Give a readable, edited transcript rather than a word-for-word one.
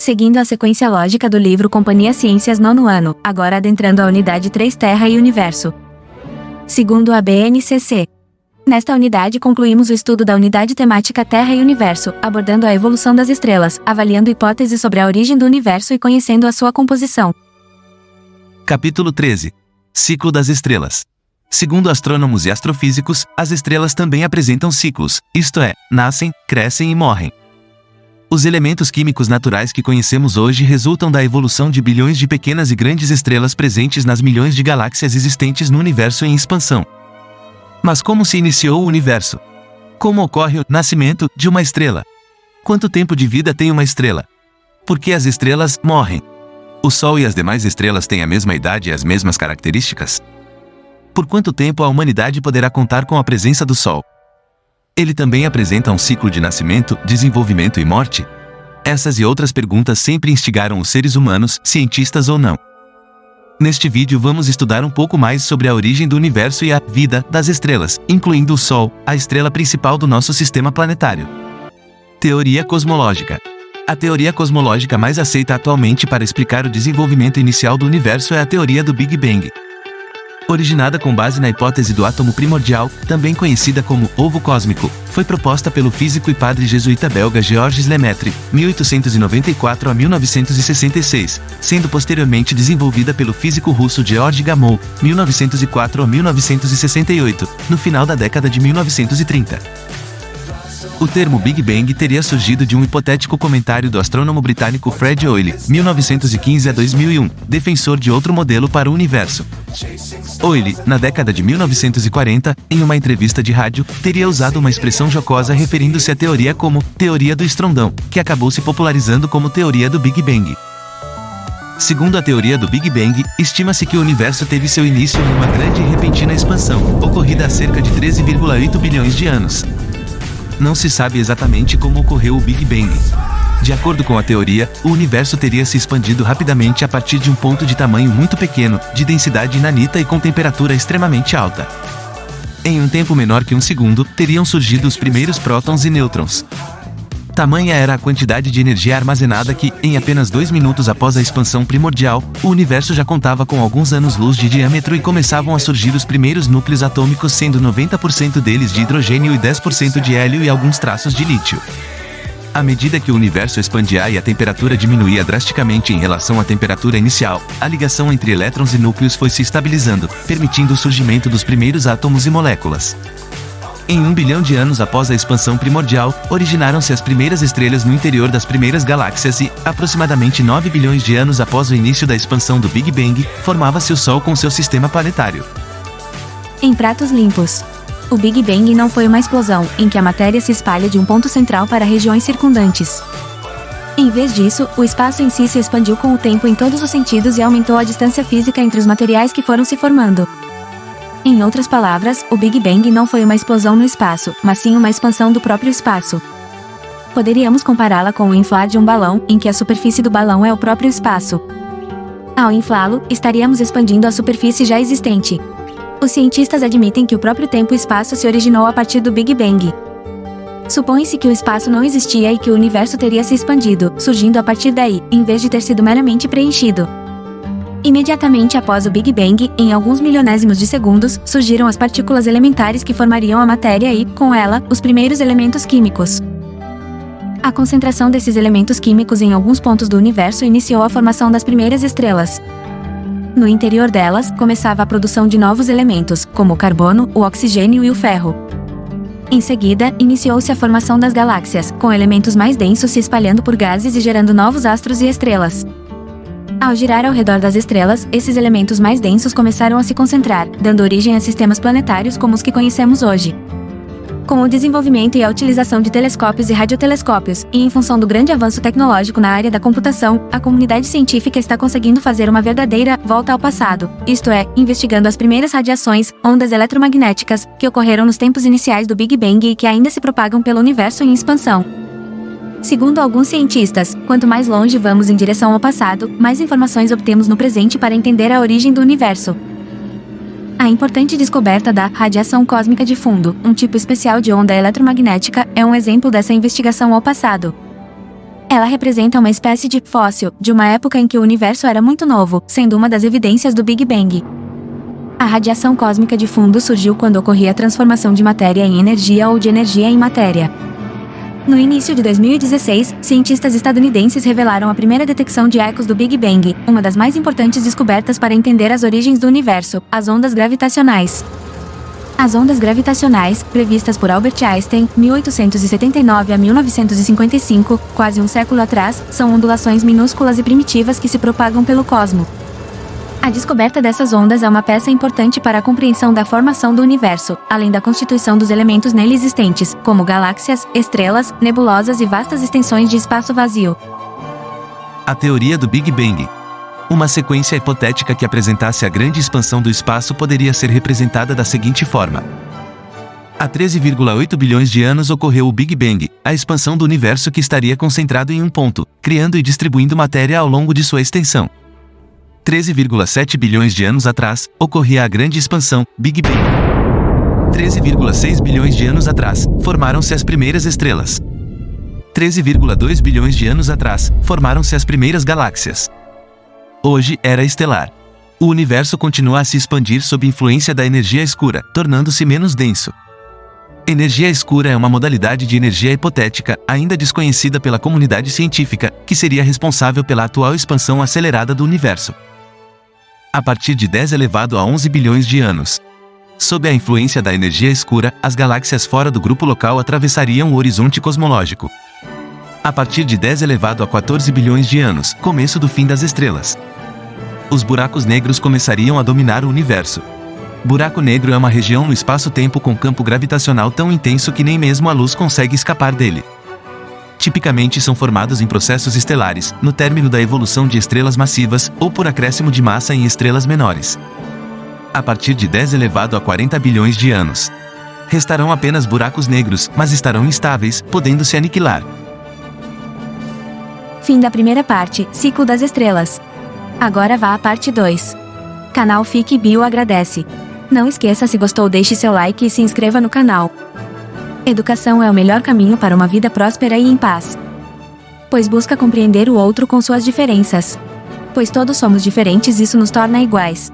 Seguindo a sequência lógica do livro Companhia Ciências nono ano, agora adentrando a unidade 3 Terra e Universo. Segundo a BNCC. Nesta unidade concluímos o estudo da unidade temática Terra e Universo, abordando a evolução das estrelas, avaliando hipóteses sobre a origem do universo e conhecendo a sua composição. Capítulo 13. Ciclo das estrelas. Segundo astrônomos e astrofísicos, as estrelas também apresentam ciclos, isto é, nascem, crescem e morrem. Os elementos químicos naturais que conhecemos hoje resultam da evolução de bilhões de pequenas e grandes estrelas presentes nas milhões de galáxias existentes no universo em expansão. Mas como se iniciou o universo? Como ocorre o nascimento de uma estrela? Quanto tempo de vida tem uma estrela? Por que as estrelas morrem? O Sol e as demais estrelas têm a mesma idade e as mesmas características? Por quanto tempo a humanidade poderá contar com a presença do Sol? Ele também apresenta um ciclo de nascimento, desenvolvimento e morte? Essas e outras perguntas sempre instigaram os seres humanos, cientistas ou não. Neste vídeo vamos estudar um pouco mais sobre a origem do universo e a vida das estrelas, incluindo o Sol, a estrela principal do nosso sistema planetário. Teoria cosmológica. A teoria cosmológica mais aceita atualmente para explicar o desenvolvimento inicial do universo é a teoria do Big Bang. Originada com base na hipótese do átomo primordial, também conhecida como ovo cósmico, foi proposta pelo físico e padre jesuíta belga Georges Lemaitre, 1894 a 1966, sendo posteriormente desenvolvida pelo físico russo Georg Gamow, 1904 a 1968, no final da década de 1930. O termo Big Bang teria surgido de um hipotético comentário do astrônomo britânico Fred Hoyle, 1915 a 2001, defensor de outro modelo para o universo. Hoyle, na década de 1940, em uma entrevista de rádio, teria usado uma expressão jocosa referindo-se à teoria como teoria do estrondão, que acabou se popularizando como teoria do Big Bang. Segundo a teoria do Big Bang, estima-se que o universo teve seu início em uma grande e repentina expansão, ocorrida há cerca de 13,8 bilhões de anos. Não se sabe exatamente como ocorreu o Big Bang. De acordo com a teoria, o universo teria se expandido rapidamente a partir de um ponto de tamanho muito pequeno, de densidade inanita e com temperatura extremamente alta. Em um tempo menor que um segundo, teriam surgido os primeiros prótons e nêutrons. Tamanha era a quantidade de energia armazenada que, em apenas 2 minutos após a expansão primordial, o universo já contava com alguns anos-luz de diâmetro e começavam a surgir os primeiros núcleos atômicos, sendo 90% deles de hidrogênio e 10% de hélio e alguns traços de lítio. À medida que o universo expandia e a temperatura diminuía drasticamente em relação à temperatura inicial, a ligação entre elétrons e núcleos foi se estabilizando, permitindo o surgimento dos primeiros átomos e moléculas. Em 1 bilhão de anos após a expansão primordial, originaram-se as primeiras estrelas no interior das primeiras galáxias e, aproximadamente 9 bilhões de anos após o início da expansão do Big Bang, formava-se o Sol com seu sistema planetário. Em pratos limpos. O Big Bang não foi uma explosão, em que a matéria se espalha de um ponto central para regiões circundantes. Em vez disso, o espaço em si se expandiu com o tempo em todos os sentidos e aumentou a distância física entre os materiais que foram se formando. Em outras palavras, o Big Bang não foi uma explosão no espaço, mas sim uma expansão do próprio espaço. Poderíamos compará-la com o inflar de um balão, em que a superfície do balão é o próprio espaço. Ao inflá-lo, estaríamos expandindo a superfície já existente. Os cientistas admitem que o próprio tempo e espaço se originou a partir do Big Bang. Supõe-se que o espaço não existia e que o universo teria se expandido, surgindo a partir daí, em vez de ter sido meramente preenchido. Imediatamente após o Big Bang, em alguns milionésimos de segundos, surgiram as partículas elementares que formariam a matéria e, com ela, os primeiros elementos químicos. A concentração desses elementos químicos em alguns pontos do universo iniciou a formação das primeiras estrelas. No interior delas, começava a produção de novos elementos, como o carbono, o oxigênio e o ferro. Em seguida, iniciou-se a formação das galáxias, com elementos mais densos se espalhando por gases e gerando novos astros e estrelas. Ao girar ao redor das estrelas, esses elementos mais densos começaram a se concentrar, dando origem a sistemas planetários como os que conhecemos hoje. Com o desenvolvimento e a utilização de telescópios e radiotelescópios, e em função do grande avanço tecnológico na área da computação, a comunidade científica está conseguindo fazer uma verdadeira volta ao passado, isto é, investigando as primeiras radiações, ondas eletromagnéticas, que ocorreram nos tempos iniciais do Big Bang e que ainda se propagam pelo universo em expansão. Segundo alguns cientistas, quanto mais longe vamos em direção ao passado, mais informações obtemos no presente para entender a origem do universo. A importante descoberta da radiação cósmica de fundo, um tipo especial de onda eletromagnética, é um exemplo dessa investigação ao passado. Ela representa uma espécie de fóssil, de uma época em que o universo era muito novo, sendo uma das evidências do Big Bang. A radiação cósmica de fundo surgiu quando ocorria a transformação de matéria em energia ou de energia em matéria. No início de 2016, cientistas estadunidenses revelaram a primeira detecção de ecos do Big Bang, uma das mais importantes descobertas para entender as origens do universo, as ondas gravitacionais. As ondas gravitacionais, previstas por Albert Einstein, 1879 a 1955, quase um século atrás, são ondulações minúsculas e primitivas que se propagam pelo cosmo. A descoberta dessas ondas é uma peça importante para a compreensão da formação do universo, além da constituição dos elementos nele existentes, como galáxias, estrelas, nebulosas e vastas extensões de espaço vazio. A teoria do Big Bang. Uma sequência hipotética que apresentasse a grande expansão do espaço poderia ser representada da seguinte forma. Há 13,8 bilhões de anos ocorreu o Big Bang, a expansão do universo que estaria concentrado em um ponto, criando e distribuindo matéria ao longo de sua extensão. 13,7 bilhões de anos atrás, ocorria a grande expansão, Big Bang. 13,6 bilhões de anos atrás, formaram-se as primeiras estrelas. 13,2 bilhões de anos atrás, formaram-se as primeiras galáxias. Hoje, era estelar. O universo continua a se expandir sob influência da energia escura, tornando-se menos denso. Energia escura é uma modalidade de energia hipotética, ainda desconhecida pela comunidade científica, que seria responsável pela atual expansão acelerada do universo. A partir de 10 elevado a 11 bilhões de anos. Sob a influência da energia escura, as galáxias fora do grupo local atravessariam o horizonte cosmológico. A partir de 10 elevado a 14 bilhões de anos, começo do fim das estrelas. Os buracos negros começariam a dominar o universo. Buraco negro é uma região no espaço-tempo com campo gravitacional tão intenso que nem mesmo a luz consegue escapar dele. Tipicamente são formados em processos estelares, no término da evolução de estrelas massivas, ou por acréscimo de massa em estrelas menores. A partir de 10 elevado a 40 bilhões de anos. Restarão apenas buracos negros, mas estarão instáveis, podendo se aniquilar. Fim da primeira parte, Ciclo das Estrelas. Agora vá à parte 2. Canal Fique Bio agradece. Não esqueça, se gostou, deixe seu like e se inscreva no canal. Educação é o melhor caminho para uma vida próspera e em paz. Pois busca compreender o outro com suas diferenças. Pois todos somos diferentes, isso nos torna iguais.